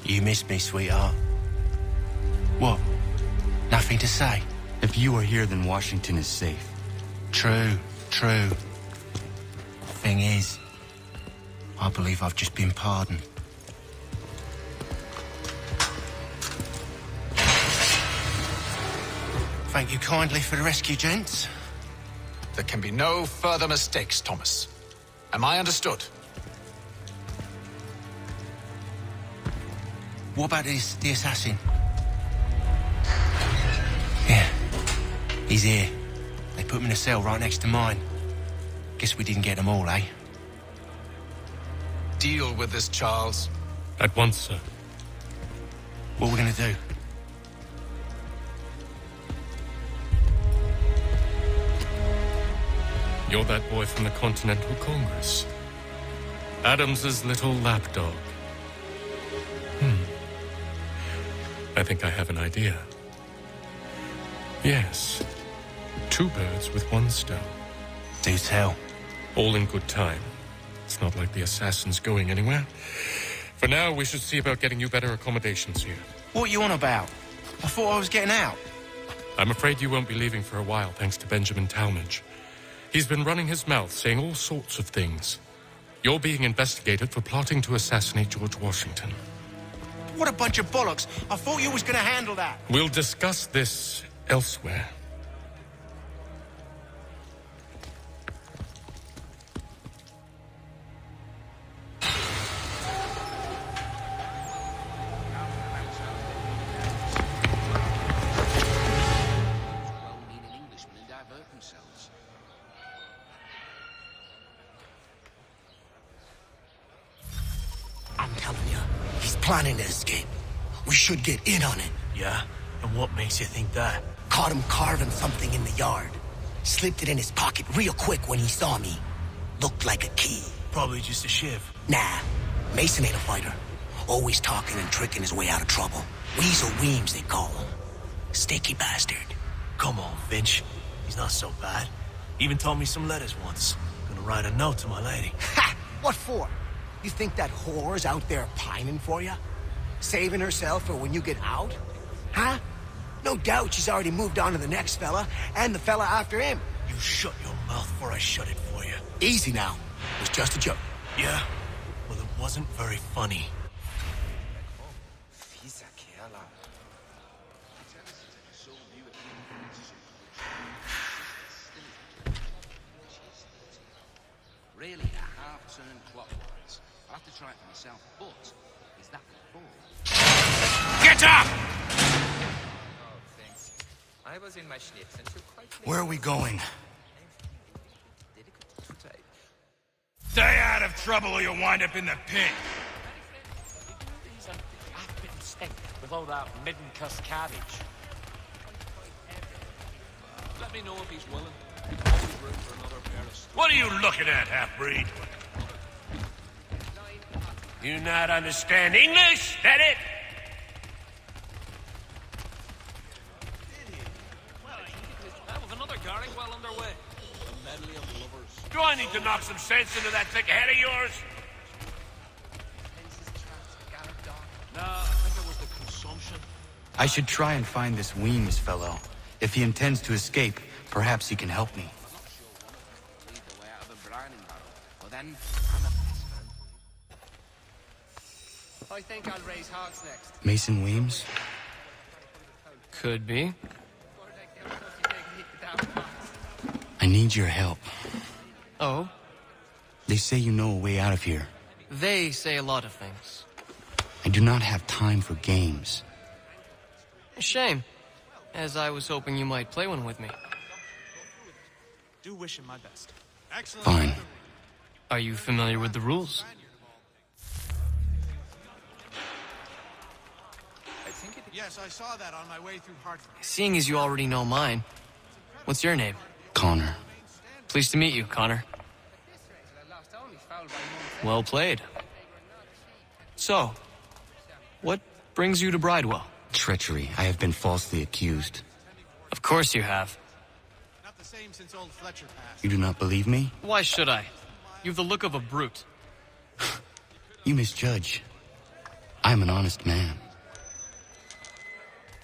You miss me, sweetheart. What? Nothing to say? If you are here, then Washington is safe. True. Thing is, I believe I've just been pardoned. Thank you kindly for the rescue, gents. There can be no further mistakes, Thomas. Am I understood? What about the assassin? Yeah, he's here. They put him in a cell right next to mine. Guess we didn't get them all, eh? Deal with this, Charles. At once, sir. What are we gonna do? You're that boy from the Continental Congress. Adams's little lapdog. I think I have an idea. Yes. 2 birds with 1 stone. Do tell. All in good time. It's not like the assassin's going anywhere. For now, we should see about getting you better accommodations here. What are you on about? I thought I was getting out. I'm afraid you won't be leaving for a while, thanks to Benjamin Talmadge. He's been running his mouth, saying all sorts of things. You're being investigated for plotting to assassinate George Washington. What a bunch of bollocks. I thought you was gonna handle that. We'll discuss this elsewhere. Planning to escape. We should get in on it. Yeah? And what makes you think that? Caught him carving something in the yard. Slipped it in his pocket real quick when he saw me. Looked like a key. Probably just a shiv. Nah, Mason ain't a fighter. Always talking and tricking his way out of trouble. Weasel Weems, they call him. Sticky bastard. Come on, Finch. He's not so bad. Even told me some letters once. Gonna write a note to my lady. Ha! What for? You think that whore's out there pining for you? Saving herself for when you get out? Huh? No doubt she's already moved on to the next fella, and the fella after him. You shut your mouth before I shut it for you. Easy now. It was just a joke. Yeah? Well, it wasn't very funny. Really, a half-turn clockwise. I'll have to try it for myself, but is that the ball? Get up! Oh, thanks. I was in my schnitz and you're quite... Where are we going? Stay out of trouble or you'll wind up in the pit. He's an acting stink with all that midden-cuss cabbage. Let me know if he's willing. We can always room for another pair of... What are you looking at, half-breed? You not understand English? That it? With another Gary well underway. A medley of lovers. Do I need to knock some sense into that thick head of yours? Nah, I think it was the consumption. I should try and find this Weems fellow. If he intends to escape, perhaps he can help me. I think I'll raise hogs next. Mason Weems? Could be. I need your help. Oh? They say you know a way out of here. They say a lot of things. I do not have time for games. A shame, as I was hoping you might play one with me. Do wish him my best. Excellent. Fine. Are you familiar with the rules? Yes, I saw that on my way through Hartford. Seeing as you already know mine, what's your name? Connor. Pleased to meet you, Connor. Well played. So, what brings you to Bridewell? Treachery. I have been falsely accused. Of course you have. Not the same since old Fletcher passed. You do not believe me? Why should I? You've the look of a brute. You misjudge. I'm an honest man.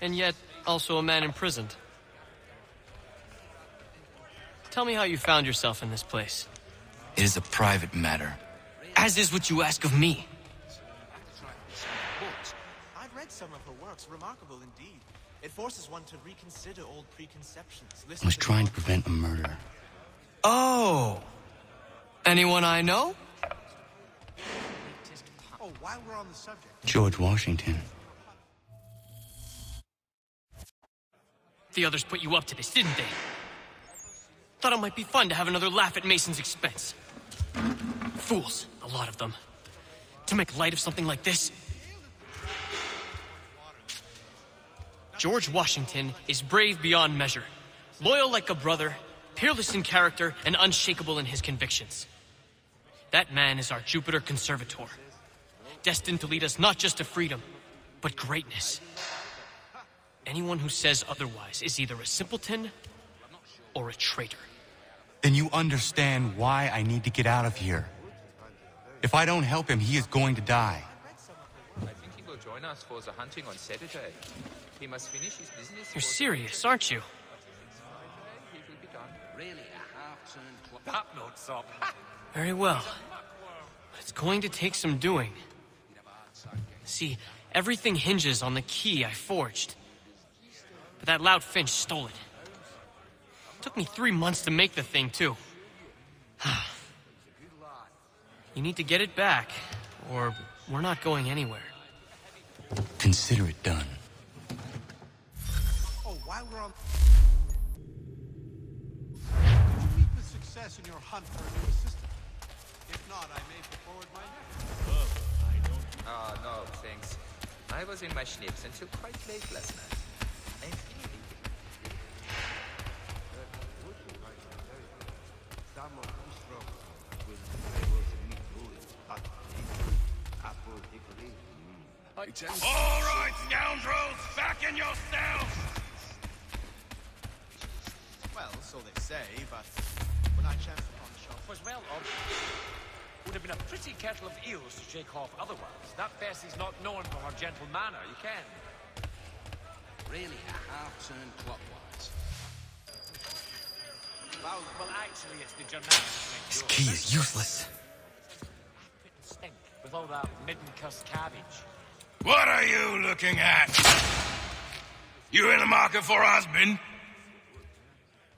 And yet, also a man imprisoned. Tell me how you found yourself in this place. It is a private matter. As is what you ask of me. I've read some of her works. Remarkable indeed. It forces one to reconsider old preconceptions. I was trying to prevent a murder. Oh! Anyone I know? Oh, while we're on the subject... George Washington. The others put you up to this, didn't they? Thought it might be fun to have another laugh at Mason's expense. Fools, a lot of them. To make light of something like this. George Washington is brave beyond measure, loyal like a brother, peerless in character, and unshakable in his convictions. That man is our Jupiter Conservator, destined to lead us not just to freedom, but greatness. Anyone who says otherwise is either a simpleton or a traitor. Then you understand why I need to get out of here. If I don't help him, he is going to die. I think he will join us for the hunting on Saturday. He must finish his business. You're serious, aren't you? He will be done. Really a half-turn clock. That notes up. Very well. But it's going to take some doing. See, everything hinges on the key I forged. But that loud Finch stole it. Took me 3 months to make the thing, too. You need to get it back, or we're not going anywhere. Consider it done. Oh, while we're on... Did you meet with success in your hunt for a new assistant? If not, I may put forward my next. Ah, no, thanks. I was in my schnips until quite late last night. All right, scoundrels, back in your cells! Well, so they say, but when I chanced upon the shop... Was well, would have been a pretty kettle of eels to shake off otherwise. That Bessie's not known for her gentle manner, you can. Really a half-turn clockwise. Well, actually, it's the gymnastics. This key is useless. Stink with all that midden-cuss cabbage. What are you looking at? You in the market for a husband?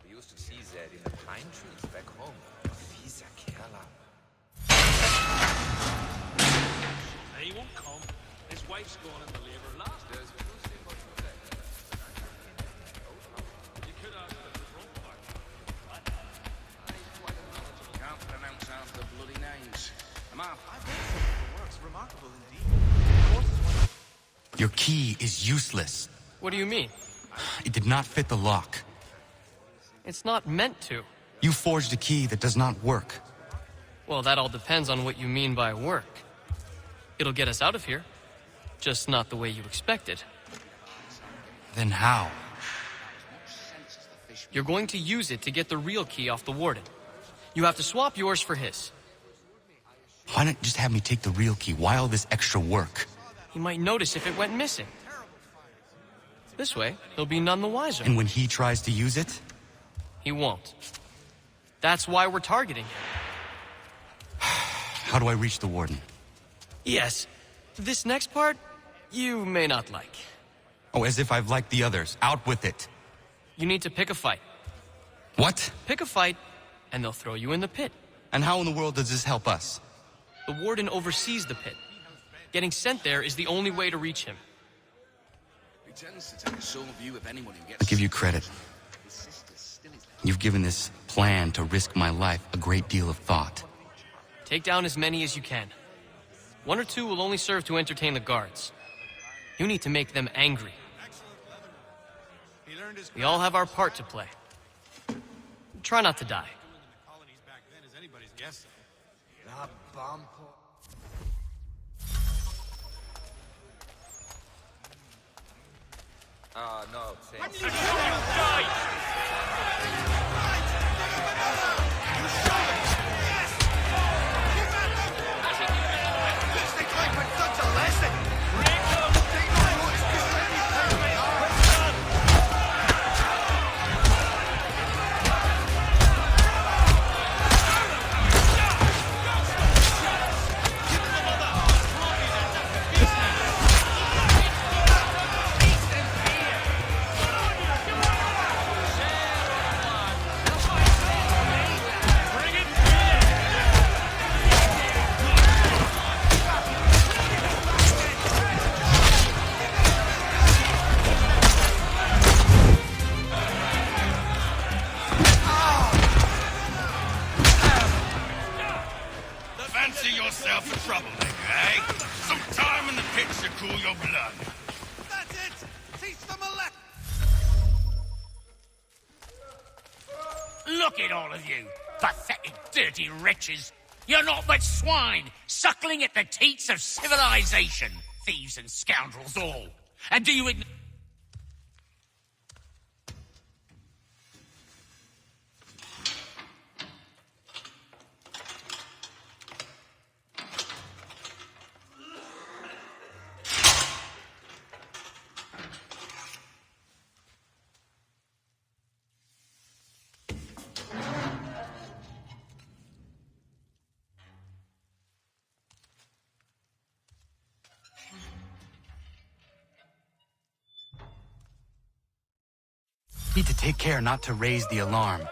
We used to see that in the pine trees back home. Fieser Kerla. He won't come. His wife's gone in the labor last. There's a new thing on your leg. You could ask the front part. Can't pronounce half the bloody names. I'm off. I've read some of her works. Remarkable indeed. Your key is useless. What do you mean? It did not fit the lock. It's not meant to. You forged a key that does not work. Well, that all depends on what you mean by work. It'll get us out of here. Just not the way you expected. Then how? You're going to use it to get the real key off the warden. You have to swap yours for his. Why not just have me take the real key? Why all this extra work? He might notice if it went missing. This way, he'll be none the wiser. And when he tries to use it? He won't. That's why we're targeting him. How do I reach the warden? Yes. This next part, you may not like. Oh, as if I've liked the others. Out with it. You need to pick a fight. What? Pick a fight, and they'll throw you in the pit. And how in the world does this help us? The warden oversees the pit. Getting sent there is the only way to reach him. He tends to take a sore view of anyone who gets... I'll give you credit. You've given this plan to risk my life a great deal of thought. Take down as many as you can. 1 or 2 will only serve to entertain the guards. You need to make them angry. We all have our part to play. Try not to die. Ah, no, thanks. Look at all of you, pathetic, dirty wretches. You're not but swine, suckling at the teats of civilization. Thieves and scoundrels all. And do you... Need to take care not to raise the alarm.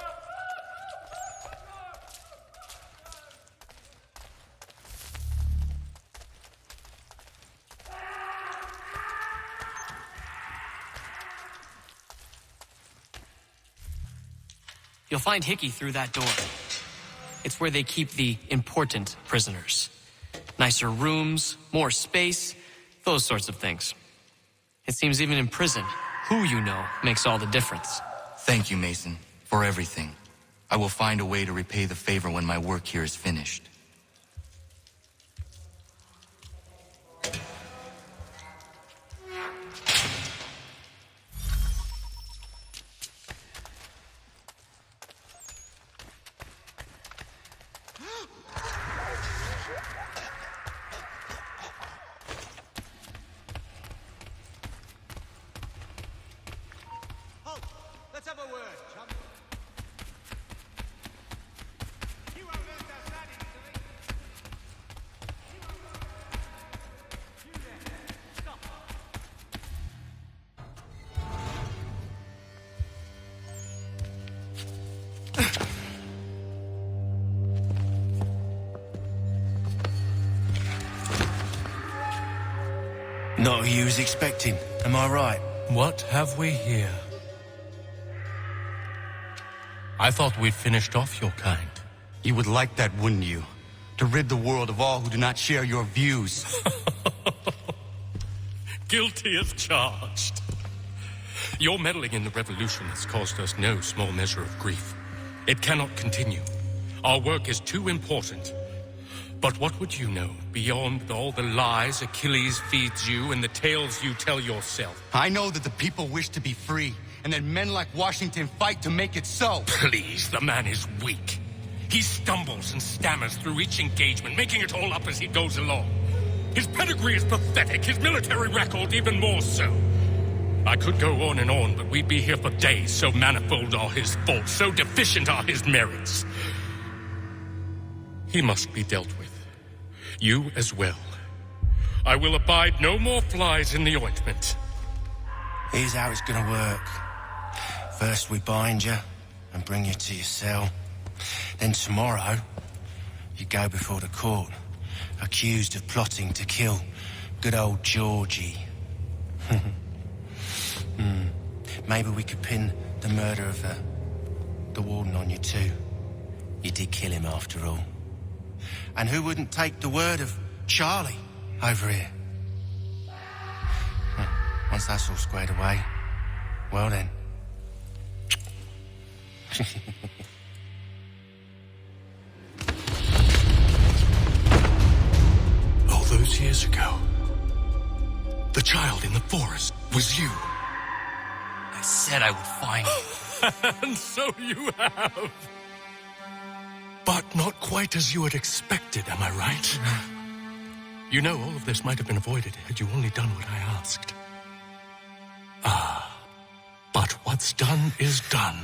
You'll find Hickey through that door. It's where they keep the important prisoners. Nicer rooms, more space, those sorts of things. It seems even in prison, who you know makes all the difference. Thank you, Mason, for everything. I will find a way to repay the favor when my work here is finished. Not who you was expecting, am I right? What have we here? I thought we'd finished off your kind. You would like that, wouldn't you? To rid the world of all who do not share your views. Guilty as charged. Your meddling in the revolution has caused us no small measure of grief. It cannot continue. Our work is too important. But what would you know beyond all the lies Achilles feeds you and the tales you tell yourself? I know that the people wish to be free, and that men like Washington fight to make it so. Please, the man is weak. He stumbles and stammers through each engagement, making it all up as he goes along. His pedigree is pathetic, his military record even more so. I could go on and on, but we'd be here for days, so manifold are his faults, so deficient are his merits. He must be dealt with. You as well. I will abide no more flies in the ointment. Here's how it's gonna work. First we bind you and bring you to your cell. Then tomorrow, you go before the court, accused of plotting to kill good old Georgie. Maybe we could pin the murder of the warden on you too. You did kill him after all. And who wouldn't take the word of Charlie over here? Once that's all squared away, well then. All those years ago, the child in the forest was you. I said I would find you. And so you have. But not quite as you had expected, am I right? You know, all of this might have been avoided had you only done what I asked. But what's done is done.